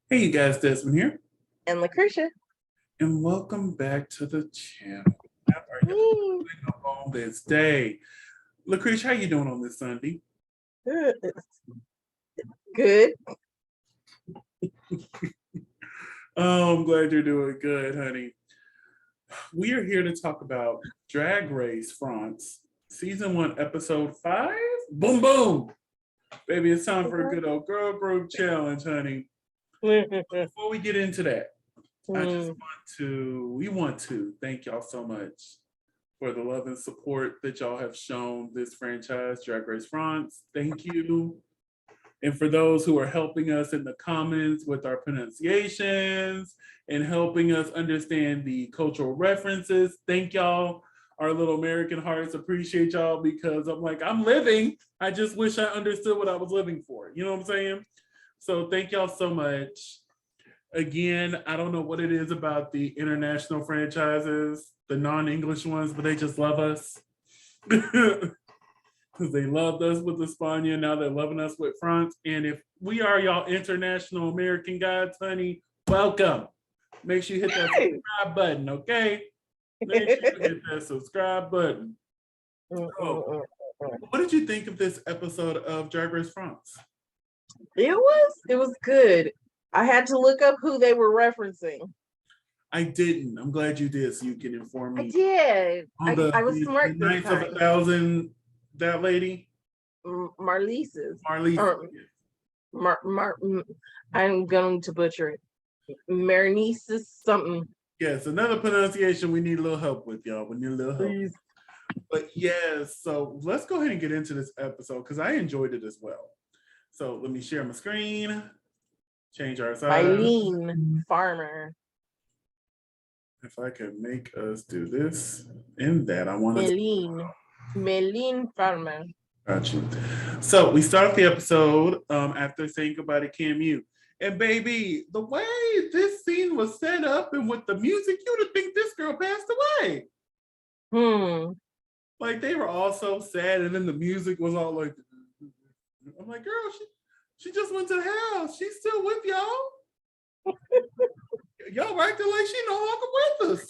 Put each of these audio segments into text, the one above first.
Hey, you guys, Desmond here, And LaCresha. and welcome back to the channel. How are y'all Mm, doing on this day? LaCresha, how you doing on this Sunday? Good. Good. Oh, I'm glad you're doing good, honey. We are here to talk about Drag Race France, Season 1, Episode 5. Boom, boom. Baby, it's time for a good old girl group challenge, honey. Before we get into that, we want to thank y'all so much for the love and support that y'all have shown this franchise, Drag Race France. Thank you. And for those who are helping us in the comments with our pronunciations and helping us understand the cultural references, thank y'all. Our little American hearts appreciate y'all because I'm living. I just wish I understood what I was living for. You know what I'm saying? So thank y'all so much. Again, I don't know what it is about the international franchises, the non-English ones, but they just love us. Because they loved us with España, now they're loving us with France. And if we are y'all international American guys, honey, welcome. Make sure you hit that subscribe button, okay? Make sure you hit that subscribe button. So, what did you think of this episode of Drag Race France? It was good. I had to look up who they were referencing. I didn't. I'm glad you did, so you can inform me. I did. I was smart the this Knights of time. 1,000, that lady? Marlise's. Marlise. I'm going to butcher it. Marnice's something. Yes, another pronunciation we need a little help with, y'all. We need a little help. Please. But yes, so let's go ahead and get into this episode because I enjoyed it as well. So let me share my screen, change our size. Eileen Farmer. If I could make us do this and that, I want to. Meline Farmer. Got you. So we start the episode after saying goodbye to Camu. And baby, the way this scene was set up and with the music, you would think this girl passed away. Like they were all so sad, and then the music was all like, I'm like, girl, she just went to the house. She's still with y'all. Y'all acting like she no longer with us.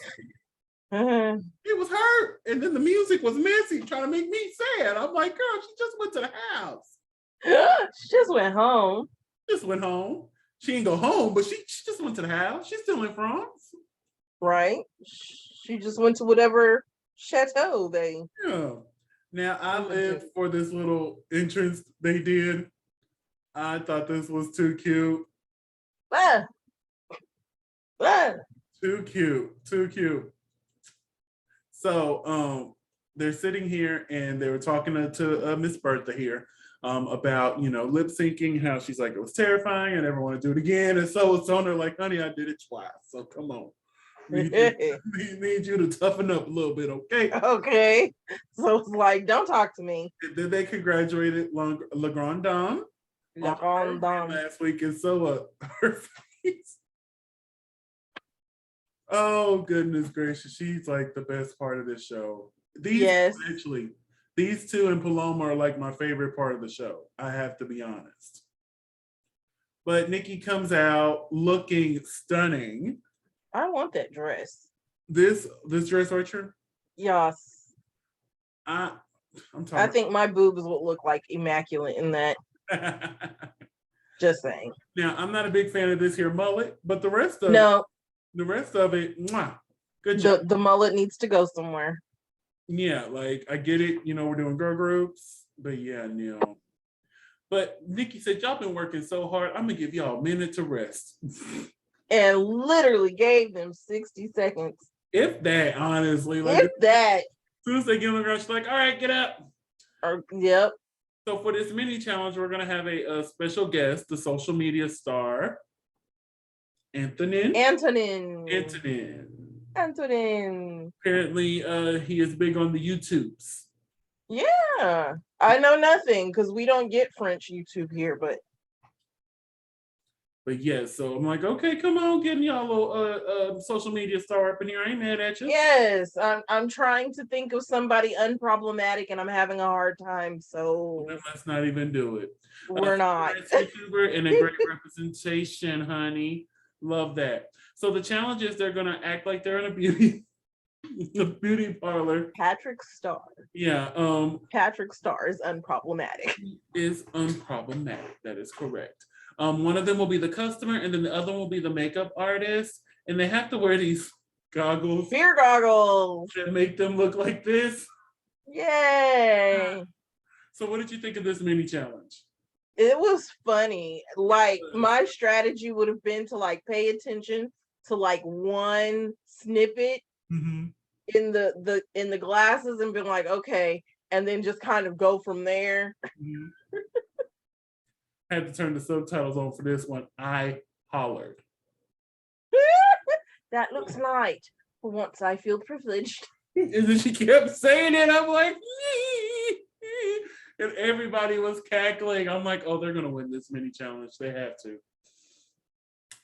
It was her, and then the music was messy, trying to make me sad. I'm like, girl, she just went to the house. She just went home. Just went home. She didn't go home, but she just went to the house. She's still in France. Right. She just went to whatever chateau they. Yeah. Now I lived for this little entrance they did. I thought this was too cute. Too cute. Too cute. So they're sitting here and they were talking to Miss Bertha here about, lip syncing, how she's like, it was terrifying. I never want to do it again. And so it's on her like, honey, I did it twice. So come on. Need you to toughen up a little bit, okay? Okay. So it's like, don't talk to me. And then they congratulated Legrand Dom. Legrand Dom. Last week, and so her face. Oh, goodness gracious. She's like the best part of this show. These two and Paloma are like my favorite part of the show. I have to be honest. But Nikki comes out looking stunning. I want that dress. This dress right here? Yes. I think my boobs would look like immaculate in that. Just saying. Now, I'm not a big fan of this here mullet, but the rest of it, mwah, good job. The mullet needs to go somewhere. Yeah, like I get it, we're doing girl groups, but yeah, no. But Nikki said, y'all been working so hard, I'm gonna give y'all a minute to rest. And literally gave them 60 seconds. If that, honestly. As soon as they get on the ground, she's like, all right, get up. Yep. So for this mini challenge, we're gonna have a special guest, the social media star, Antonin. Apparently, he is big on the YouTubes. Yeah, I know nothing because we don't get French YouTube here, but But yes, so I'm like, okay, come on, getting y'all a little social media star up in here. I ain't mad at you. Yes, I'm trying to think of somebody unproblematic, and I'm having a hard time. So Then let's not even do it. we're not. Nice YouTuber and a great representation, honey. Love that. So the challenge is they're gonna act like they're in a beauty parlor. Patrick Star. Yeah. Patrick Star is unproblematic. Is unproblematic. That is correct. One of them will be the customer, and then the other one will be the makeup artist, and they have to wear these goggles Beer goggles. that make them look like this. Yay. So what did you think of this mini challenge? It was funny. Like, my strategy would have been to like pay attention to like one snippet in the glasses and been like, okay, and then just kind of go from there. Had to turn the subtitles on for this one. I hollered. That looks light. For once I feel privileged. And then she kept saying it. I'm like, and everybody was cackling. I'm like, oh, they're gonna win this mini challenge. They have to.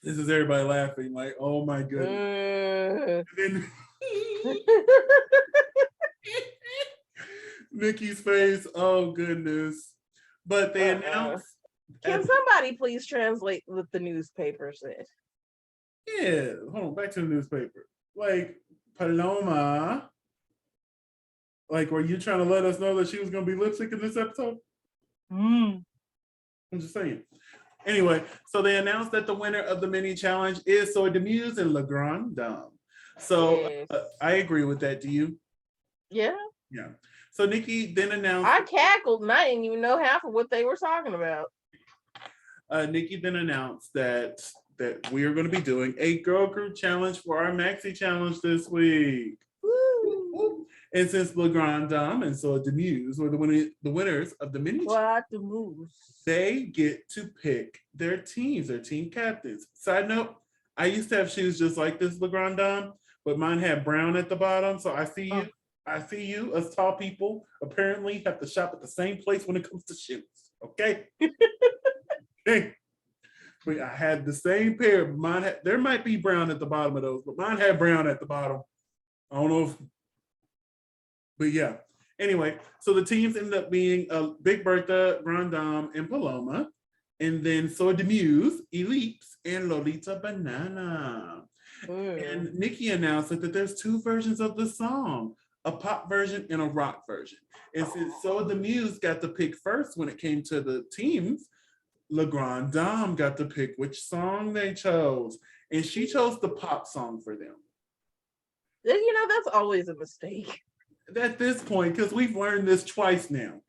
This is everybody laughing, like, oh my goodness. And then Nikki's face, oh goodness. But they announced. Can somebody please translate what the newspaper said? Yeah, hold on, back to the newspaper. Like, Paloma, like, were you trying to let us know that she was going to be lip syncing this episode? I'm just saying. Anyway, so they announced that the winner of the mini challenge is Soy Demuse and Legrand Dom. So I agree with that. Do you? Yeah. Yeah. So Nikki then announced. I cackled and I didn't even know half of what they were talking about. Nikki then announced that we are going to be doing a girl group challenge for our maxi challenge this week. Woo. And since Legrand Dom and Soy Demuse were the winners of the mini challenge, they get to pick their teams, their team captains. Side note, I used to have shoes just like this, Legrand Dom, but mine had brown at the bottom. So I see you. I see you, us tall people, apparently have to shop at the same place when it comes to shoes. Okay? Okay. But I had the same pair. Mine there might be brown at the bottom of those, but mine had brown at the bottom. I don't know if, but yeah. Anyway, so the teams ended up being Big Bertha, Legrand Dom, and Paloma, and then Soy Demuse, Ellipse, and Lolita Banana. And Nikki announced that there's two versions of the song, a pop version and a rock version. And since Soy Demuse got to pick first when it came to the teams, Legrand Dom got to pick which song they chose. And she chose the pop song for them. You know, that's always a mistake. At this point, because we've learned this twice now.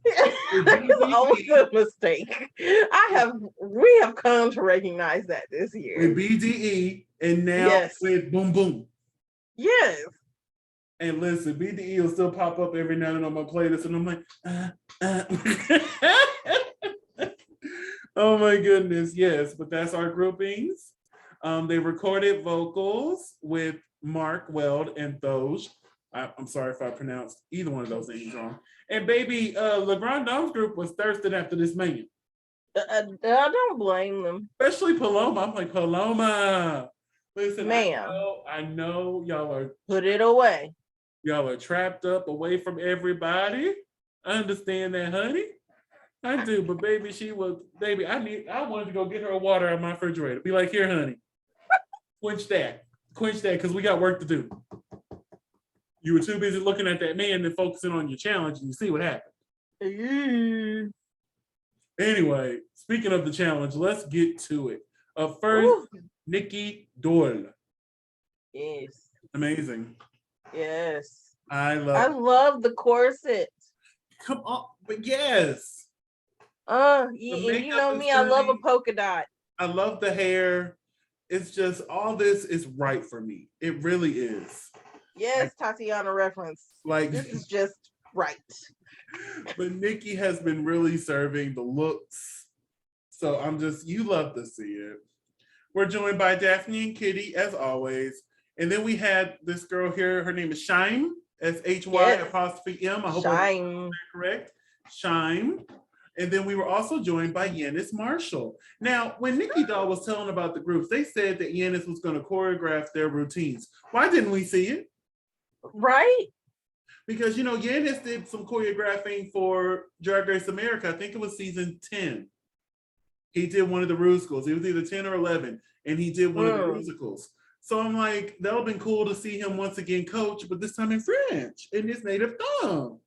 It's always a mistake. We have come to recognize that this year. With BDE and now with Boom Boom. Yes. And listen, BDE will still pop up every now and then on my playlist, and I'm like, oh my goodness, yes. But that's our groupings. They recorded vocals with Mark Weld and Thoj. I'm sorry if I pronounced either one of those names wrong. And baby, Legrand Dom's group was thirsting after this man. I don't blame them. Especially Paloma. I'm like, Paloma, listen, ma'am, I know y'all are. Put it away. Y'all are trapped up away from everybody. I understand that, honey. I do, but baby, I wanted to go get her a water out of my refrigerator. Be like, here, honey, quench that, because we got work to do. You were too busy looking at that man and focusing on your challenge, and you see what happened. Anyway, speaking of the challenge, let's get to it. First, Nikki Doyle. Yes. Amazing. Yes. I love the corset. Come on, but yes. You know me, I love a polka dot. I love the hair. It's just all this is right for me. It really is. Yes, Tatiana reference. Like, this is just right. But Nikki has been really serving the looks. So you love to see it. We're joined by Daphne and Kitty as always. And then we had this girl here. Her name is Shime, S-H-Y''M. I hope I'm correct. Shime. And then we were also joined by Yanis Marshall. Now, when Nikki Doll was telling about the groups, they said that Yanis was going to choreograph their routines. Why didn't we see it? Right? Because, Yanis did some choreographing for Drag Race America. I think it was season 10. He did one of the musicals. It was either 10 or 11. And he did one of the musicals. So I'm like, that would have been cool to see him once again coach, but this time in French, in his native tongue.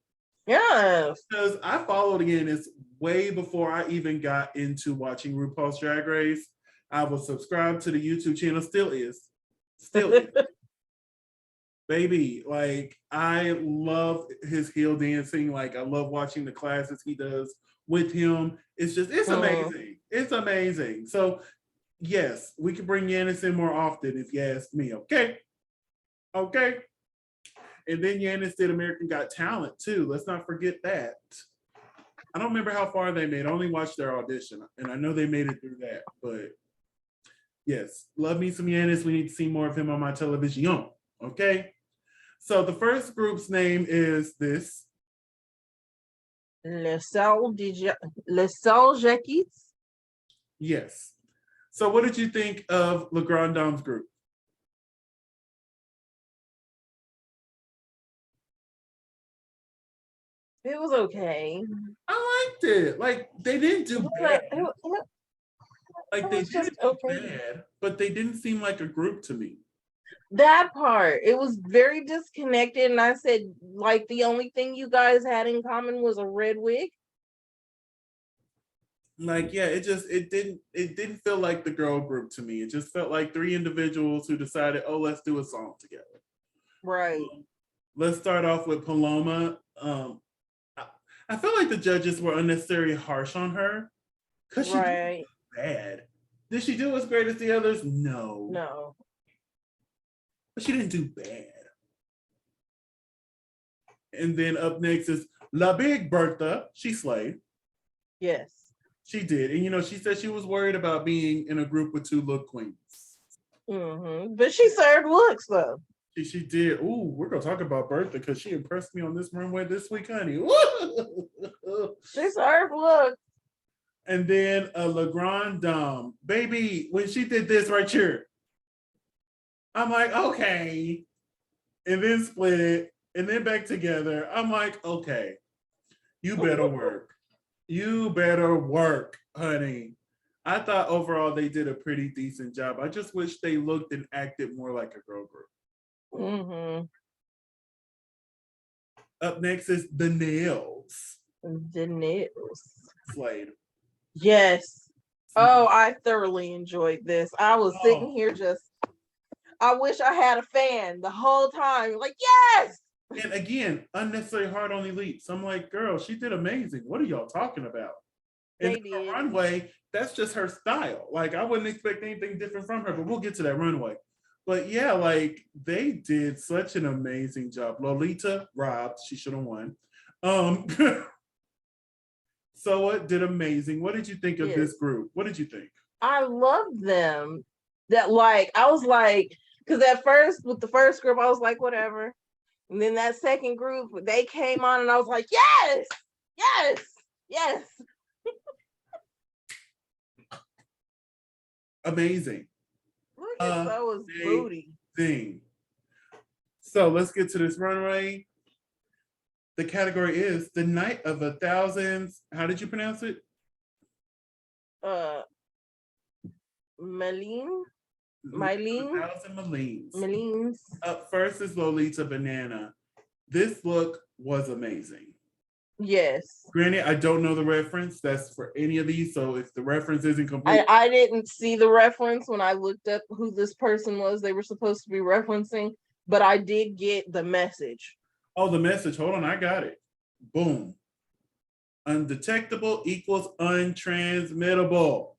Yes. Because I followed Yanis way before I even got into watching RuPaul's Drag Race. I was subscribed to the YouTube channel, still is. Baby, like, I love his heel dancing. Like, I love watching the classes he does with him. It's amazing. It's amazing. So, yes, we can bring Yanis in more often if you ask me, okay? Okay. And then Yanis did American Got Talent, too. Let's not forget that. I don't remember how far they made. I only watched their audition, and I know they made it through that. But, yes, love me some Yanis. We need to see more of him on my television, okay? So the first group's name is this. Les Jackets. Yes. So what did you think of Legrand Dom's group? It was okay. I liked it. Like, they didn't do bad. Like, they didn't do bad, but they didn't seem like a group to me. That part, it was very disconnected, and I said, like, the only thing you guys had in common was a red wig. Like, yeah, it didn't feel like the girl group to me. It just felt like three individuals who decided, oh, let's do a song together. Right. Let's start off with Paloma. I feel like the judges were unnecessarily harsh on her because she did bad. Did she do as great as the others? No. But she didn't do bad. And then up next is La Big Bertha. She slayed. Yes. She did. And, she said she was worried about being in a group with two look queens. Mm-hmm. But she served looks, though. She did. Ooh, we're going to talk about Bertha because she impressed me on this runway this week, honey. She served looks. And then a Legrand Dom. Baby, when she did this right here, I'm like, okay. And then split, and then back together. I'm like, okay, you better work. You better work, honey. I thought overall they did a pretty decent job. I just wish they looked and acted more like a girl group. Mm-hmm. Up next is The Nails. The Nails. Slade. Yes. Oh, I thoroughly enjoyed this. I was sitting here I wish I had a fan the whole time. Like, yes! And again, unnecessary hard on Elites. I'm like, girl, she did amazing. What are y'all talking about? And the runway, that's just her style. Like, I wouldn't expect anything different from her, but we'll get to that runway. But yeah, like, they did such an amazing job. Lolita robbed. She should have won. So did amazing. What did you think of this group? What did you think? I loved them. That, like, I was like, because at first, with the first group, I was like, whatever. And then that second group, they came on and I was like, yes, yes, yes. Amazing. Look at Soa's booty. So let's get to this runway. The category is the Night of a Thousands. How did you pronounce it? Mylene. Up first is Lolita Banana. This look was amazing. Yes. Granted, I don't know the reference. That's for any of these. So if the reference isn't complete. I didn't see the reference when I looked up who this person was they were supposed to be referencing, but I did get the message. Oh, the message. Hold on. I got it. Boom. Undetectable equals untransmittable.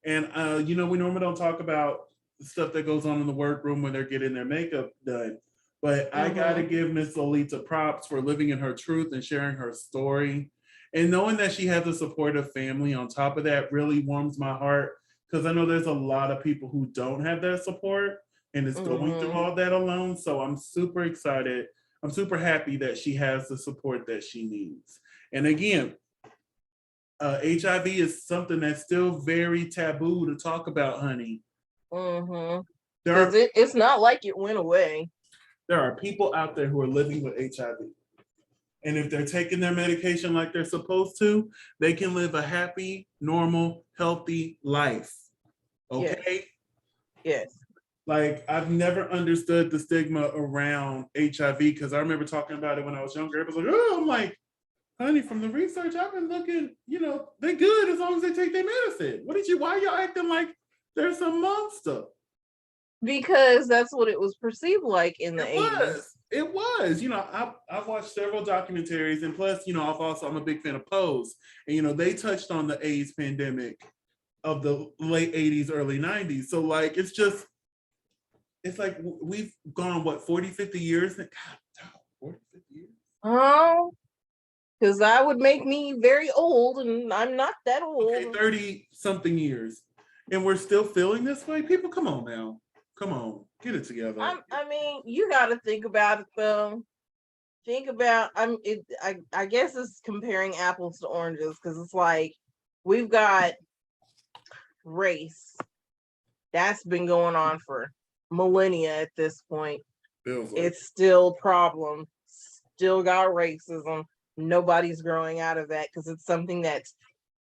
And, we normally don't talk about the stuff that goes on in the workroom when they're getting their makeup done. But I got to give Miss Lolita props for living in her truth and sharing her story. And knowing that she has a supportive family on top of that really warms my heart, because I know there's a lot of people who don't have that support and is going through all that alone. So I'm super excited. I'm super happy that she has the support that she needs. And again, HIV is something that's still very taboo to talk about, honey. Because it's not like it went away. There are people out there who are living with HIV. And if they're taking their medication like they're supposed to, they can live a happy, normal, healthy life. Okay? Yes. Like, I've never understood the stigma around HIV because I remember talking about it when I was younger. It was like, oh, I'm like, honey, from the research I've been looking, they good as long as they take their medicine. Why are y'all acting like there's some monster? Because that's what it was perceived like in the 80s. It was. I've watched several documentaries, and plus, I'm a big fan of Pose. And, they touched on the AIDS pandemic of the late 80s, early 90s. So, like, it's like we've gone, 40, 50 years? God, 40, 50 years? Oh, because that would make me very old, and I'm not that old. Okay, 30-something years. And we're still feeling this way? People, come on now. Come on, get it together. I mean, you got to think about it, though. Think about, I guess it's comparing apples to oranges, because it's like, we've got race. That's been going on for millennia at this point. It's still a problem. Still got racism. Nobody's growing out of that because it's something that's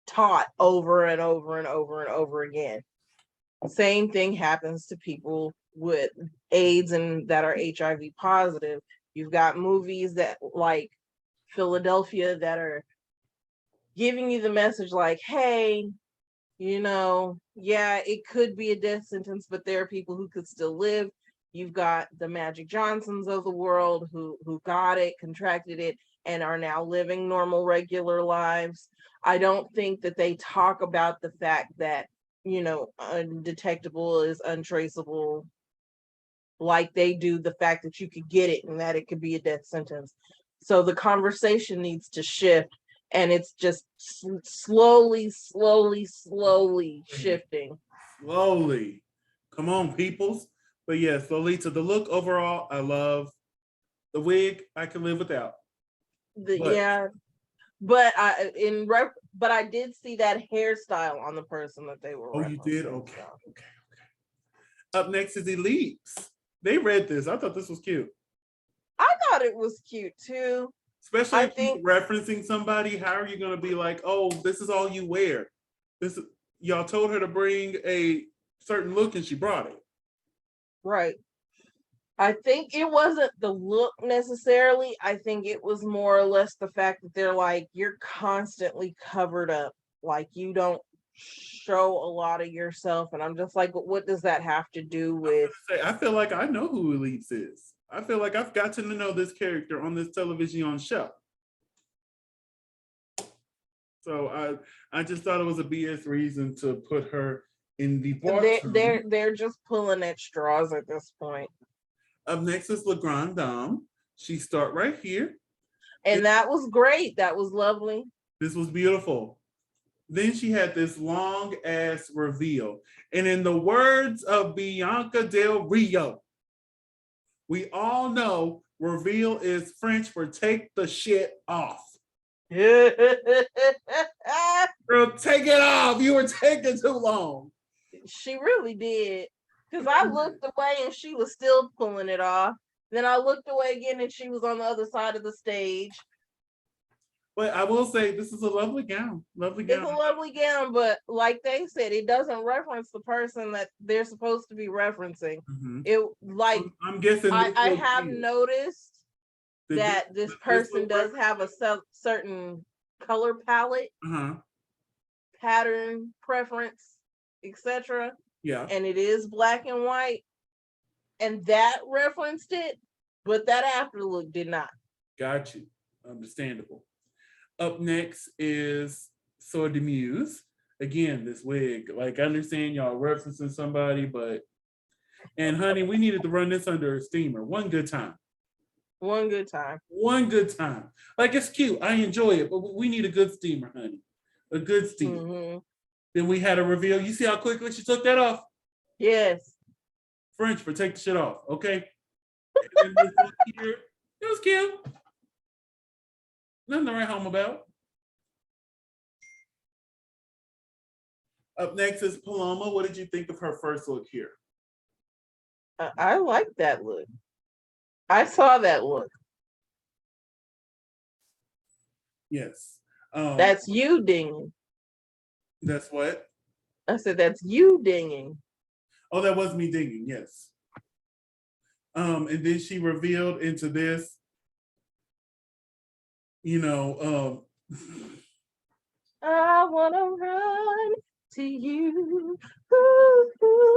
taught over and over and over and over again. Same thing happens to people with AIDS and that are HIV positive. You've got movies that like Philadelphia that are giving you the message like, hey, it could be a death sentence, but there are people who could still live. You've got the Magic Johnsons of the world who got it, contracted it, and are now living normal, regular lives. I don't think that they talk about the fact that, undetectable is untraceable, like they do the fact that you could get it and that it could be a death sentence. So the conversation needs to shift, and it's just slowly shifting. Slowly. Come on, peoples. But yes, Lolita, the look overall, I love. The wig, I can live without. But I did see that hairstyle on the person that they were. Oh, you did? Okay. Up next is Elites. They read this. I thought this was cute. I thought it was cute too. Especially if you're referencing somebody, how are you going to be like, oh, this is all you wear? Y'all told her to bring a certain look and she brought it. Right. I think it wasn't the look necessarily. I think it was more or less the fact that they're like, you're constantly covered up. Like, you don't show a lot of yourself. And I'm just like, what does that have to do with? I feel like I know who Elites is. I feel like I've gotten to know this character on this television show. So I just thought it was a BS reason to put her in the boardroom. They're just pulling at straws at this point. Up next is Legrand Dom. She start right here. And that was great. That was lovely. This was beautiful. Then she had this long ass reveal. And in the words of Bianca Del Rio, we all know reveal is French for take the shit off. Girl, take it off. You were taking too long. She really did. Because I looked away and she was still pulling it off. Then I looked away again and she was on the other side of the stage. But I will say, this is a lovely gown. Lovely gown. It's a lovely gown, but like they said, it doesn't reference the person that they're supposed to be referencing. Mm-hmm. I'm guessing I have noticed that this person does have a certain color palette, pattern preference, etc. Yeah. And it is black and white. And that referenced it, but that afterlook did not. Got you. Understandable. Up next is Soy de Muse. Again, this wig. Like, I understand y'all referencing somebody, and honey, we needed to run this under a steamer. One good time. One good time. One good time. Like, it's cute. I enjoy it, but we need a good steamer, honey. A good steamer. Mm-hmm. Then we had a reveal. You see how quickly she took that off? Yes. French for take the shit off, okay? And then this here, it was cute. Nothing to write home about. Up next is Paloma. What did you think of her first look here? I like that look. I saw that look. Yes. That's you dinging. That's what? I said, that's you dinging. Oh, that was me dinging, yes. And then she revealed into this, I want to run to you.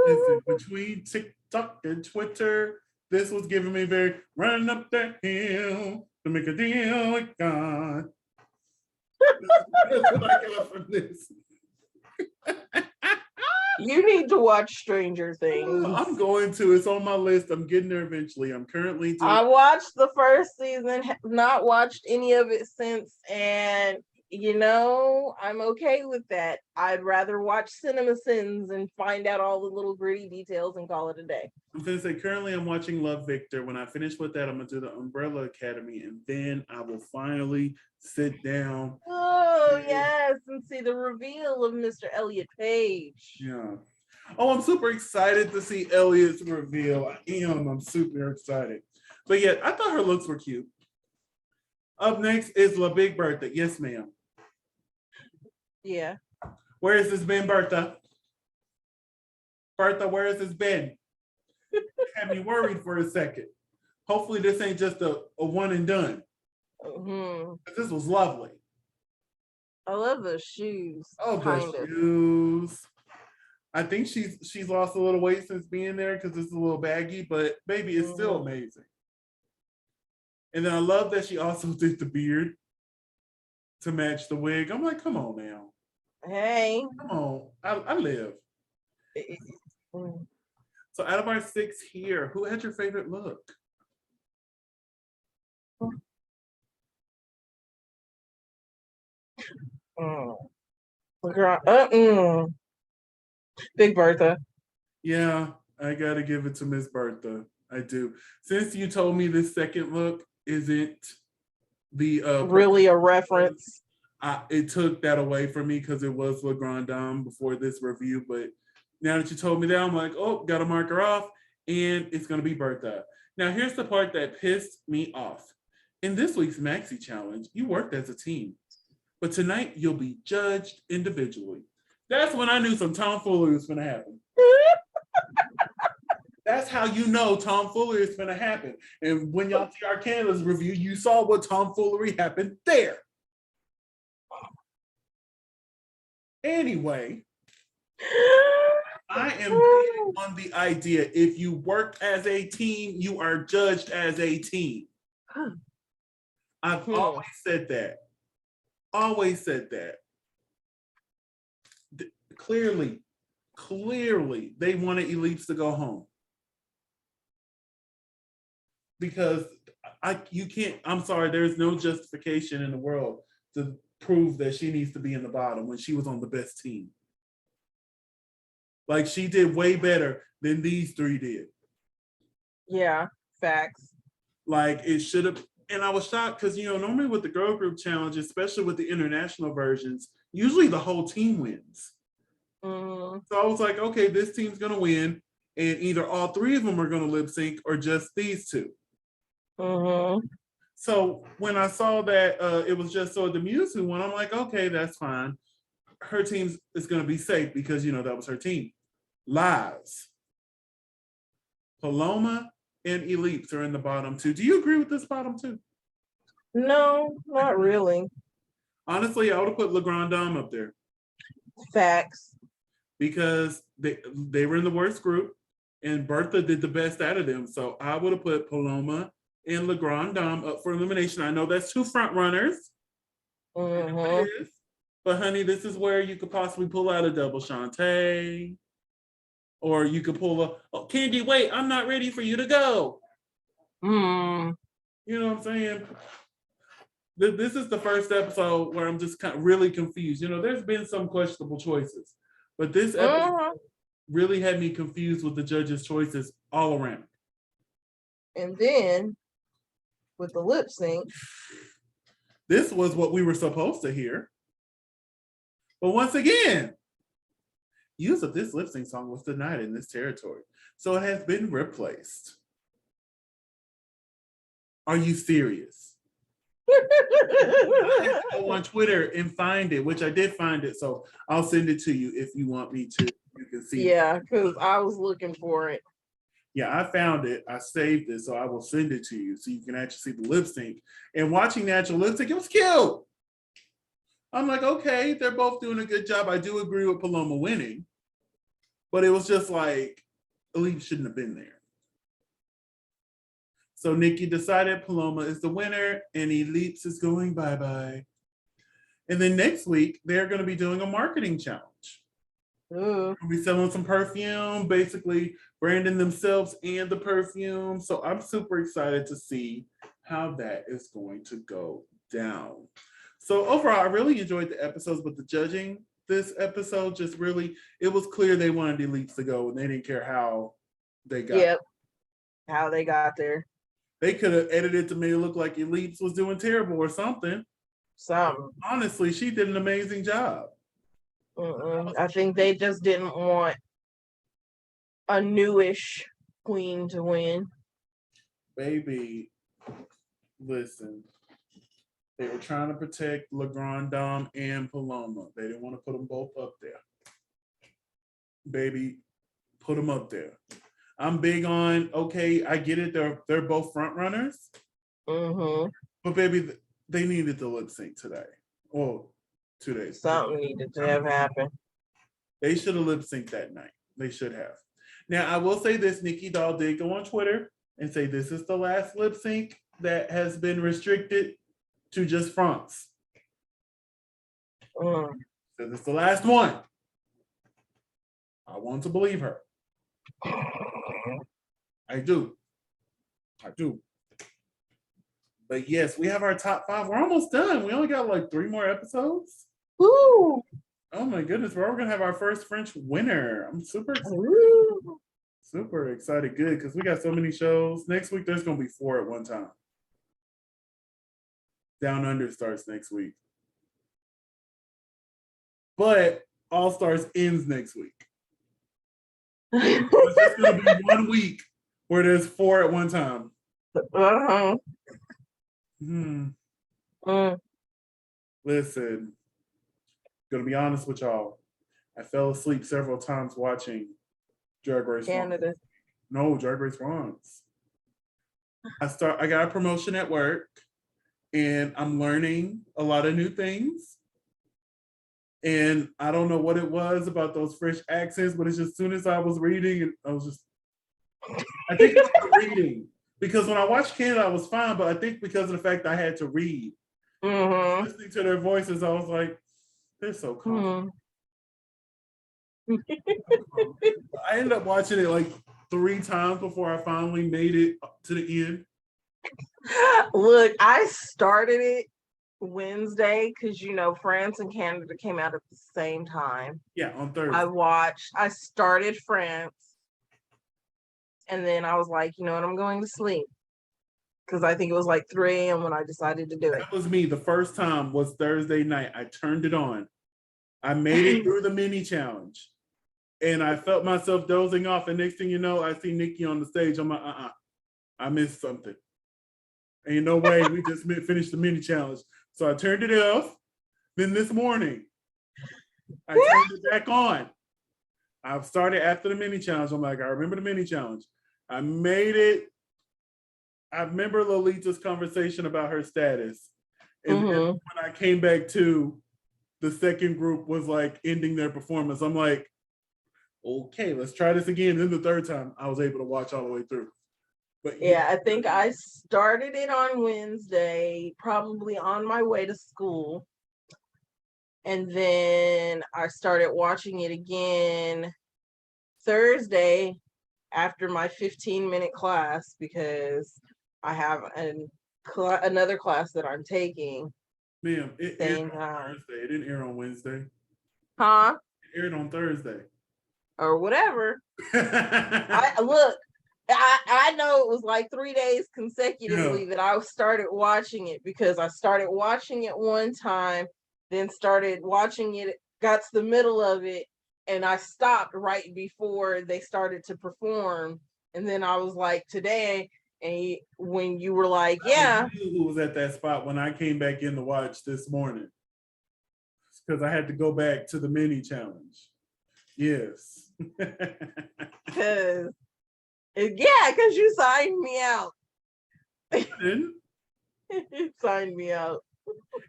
listen, between TikTok and Twitter, this was giving me very running up that hill to make a deal with God. That's what I got from this. You need to watch Stranger Things. I'm going to. It's on my list. I'm getting there eventually. I'm currently doing. I watched the first season, have not watched any of it since, and I'm okay with that. I'd rather watch Cinema Sins and find out all the little gritty details and call it a day. I'm going to say currently I'm watching Love Victor. When I finish with that, I'm going to do the Umbrella Academy, and then I will finally sit down. Oh, yes, and see the reveal of Mr. Elliot Page. Yeah. Oh, I'm super excited to see Elliot's reveal. I'm super excited. But yeah, I thought her looks were cute. Up next is La Big Bertha. Yes, ma'am. Yeah. Where has this been, Bertha? Bertha, where has this been? Had me worried for a second. Hopefully this ain't just a one and done. Mm-hmm. This was lovely. I love those shoes. Oh, the shoes. I think she's lost a little weight since being there because it's a little baggy, but baby, it's still amazing. And then I love that she also did the beard to match the wig. I'm like, come on now. Hey. Come on. I live. So out of our 6 here, who had your favorite look? Big Bertha. Yeah, I gotta give it to Miss Bertha. I do. Since you told me this second look isn't the really a reference, it took that away from me because it was Legrand Dom before this review. But now that you told me that, I'm like, oh, gotta mark her off, and it's gonna be Bertha. Now here's the part that pissed me off. In this week's Maxi Challenge, you worked as a team, but tonight you'll be judged individually. That's when I knew some tomfoolery was gonna happen. That's how you know tomfoolery is gonna happen. And when y'all see our Canada's review, you saw what tomfoolery happened there. Anyway, I am big on the idea. If you work as a team, you are judged as a team. I've always said that. Always said that. Clearly, they wanted Elites to go home. Because I'm sorry, there's no justification in the world to prove that she needs to be in the bottom when she was on the best team. Like, she did way better than these 3 did. Yeah, facts. Like, it should have, and I was shocked because, normally with the girl group challenge, especially with the international versions, usually the whole team wins. So I was like, okay, this team's gonna win, and either all 3 of them are gonna lip sync or just these 2. So when I saw that it was just So Demuse who won, I'm like, okay, that's fine. Her team is gonna be safe because that was her team. Lies. Paloma and Elites are in the bottom 2. Do you agree with this bottom 2? No, not really. Honestly, I would have put Legrand Dom up there. Facts. Because they were in the worst group and Bertha did the best out of them. So I would have put Paloma and Legrand Dom up for elimination. I know that's 2 front runners. But honey, this is where you could possibly pull out a double Shantae. Or you could pull Candy, wait, I'm not ready for you to go. You know what I'm saying? This is the first episode where I'm just kind of really confused. There's been some questionable choices. But this episode really had me confused with the judges' choices all around. And then, with the lip sync. This was what we were supposed to hear. But once again, use of this lip sync song was denied in this territory. So it has been replaced. Are you serious? I have to go on Twitter and find it, which I did find it. So I'll send it to you if you want me to. You can see Yeah, because I was looking for it. Yeah, I found it. I saved it, so I will send it to you so you can actually see the lip sync. And watching the actual lip sync, it was cute. I'm like, okay, they're both doing a good job. I do agree with Paloma winning, but it was just like, Elite shouldn't have been there. So Nikki decided Paloma is the winner and Elite is going bye-bye. And then next week, they're going to be doing a marketing challenge. We'll be selling some perfume, basically branding themselves and the perfume. So I'm super excited to see how that is going to go down. So overall, I really enjoyed the episodes, but the judging this episode just really, it was clear they wanted Elites to go and they didn't care how they got there. How they got there. They could have edited to make it look like Elites was doing terrible or something. Honestly, she did an amazing job. I think they just didn't want a newish queen to win. Baby, listen. They were trying to protect Legrand Dom and Paloma. They didn't want to put them both up there. Baby, put them up there. I'm big on, okay, I get it. They're both front runners. But baby, they needed the lip sync today. Well, 2 days. Something needed to have happened. They should have lip synced that night. They should have. Now, I will say this, Nikki Doll did go on Twitter and say this is the last lip sync that has been restricted to just France. So this is the last one. I want to believe her. I do. But yes, we have our top 5. We're almost done. We only got like 3 more episodes. Woo! Oh my goodness, we're gonna have our first French winner. I'm super excited. Super excited. Good, because we got so many shows. Next week, there's gonna be 4 at one time. Down Under starts next week. But All Stars ends next week. So it's just gonna be 1 week where there's 4 at one time. Listen, gonna be honest with y'all. I fell asleep several times watching Drag Race Canada. France. No, Drag Race France. I got a promotion at work and I'm learning a lot of new things. And I don't know what it was about those French accents, but it's just as soon as I was reading, I think it was the reading. Because when I watched Canada, I was fine, but I think because of the fact I had to read, listening to their voices, I was like, they're so calm. I ended up watching it like 3 times before I finally made it to the end. Look, I started it Wednesday because France and Canada came out at the same time. Yeah, on Thursday. I started France, and then I was like, you know what, I'm going to sleep. Because I think it was like 3 a.m. when I decided to do it. That was me. The first time was Thursday night. I turned it on. I made it through the mini challenge. And I felt myself dozing off. And next thing you know, I see Nikki on the stage. I'm like, I missed something. Ain't no way we just finished the mini challenge. So I turned it off. Then this morning, I turned it back on. I started after the mini challenge. I'm like, I remember the mini challenge. I made it. I remember Lolita's conversation about her status. And then when I came back to the second group was like ending their performance, I'm like, okay, let's try this again. Then the third time I was able to watch all the way through. But yeah, I think I started it on Wednesday, probably on my way to school. And then I started watching it again Thursday after my 15-minute class because I have another class that I'm taking. Ma'am, it aired on Thursday. It didn't air on Wednesday. Huh? It aired on Thursday. Or whatever. I know it was like 3 days consecutively that I started watching it because I started watching it one time, then started watching it, got to the middle of it, and I stopped right before they started to perform. And then I was like, today, and when you were like, yeah. Who was at that spot when I came back in to watch this morning? Because I had to go back to the mini challenge. Yes. Because you signed me out. I didn't. It signed me out.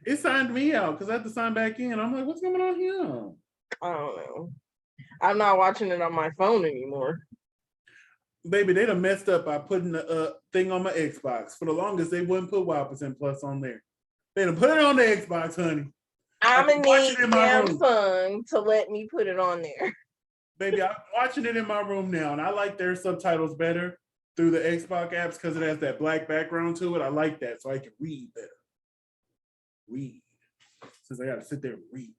It signed me out because I had to sign back in. I'm like, what's going on here? I don't know. I'm not watching it on my phone anymore. Baby, they done messed up by putting the thing on my Xbox. For the longest, they wouldn't put Y% Plus on there. They done put it on the Xbox, honey. I'm gonna need Samsung to let me put it on there. Baby, I'm watching it in my room now, and I like their subtitles better through the Xbox apps because it has that black background to it. I like that, so I can read better. Read. Since I got to sit there and read.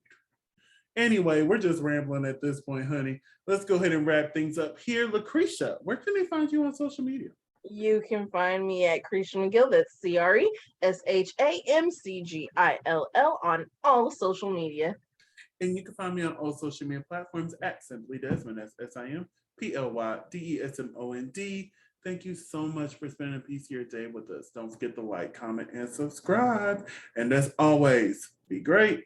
Anyway, we're just rambling at this point, honey. Let's go ahead and wrap things up here. LaCresha, where can they find you on social media? You can find me at Cresha McGill, that's CRESHAMCGILL on all social media. And you can find me on all social media platforms at Simply Desmond, that's SIMPLYDESMOND. Thank you so much for spending a piece of your day with us. Don't forget to like, comment, and subscribe. And as always, be great.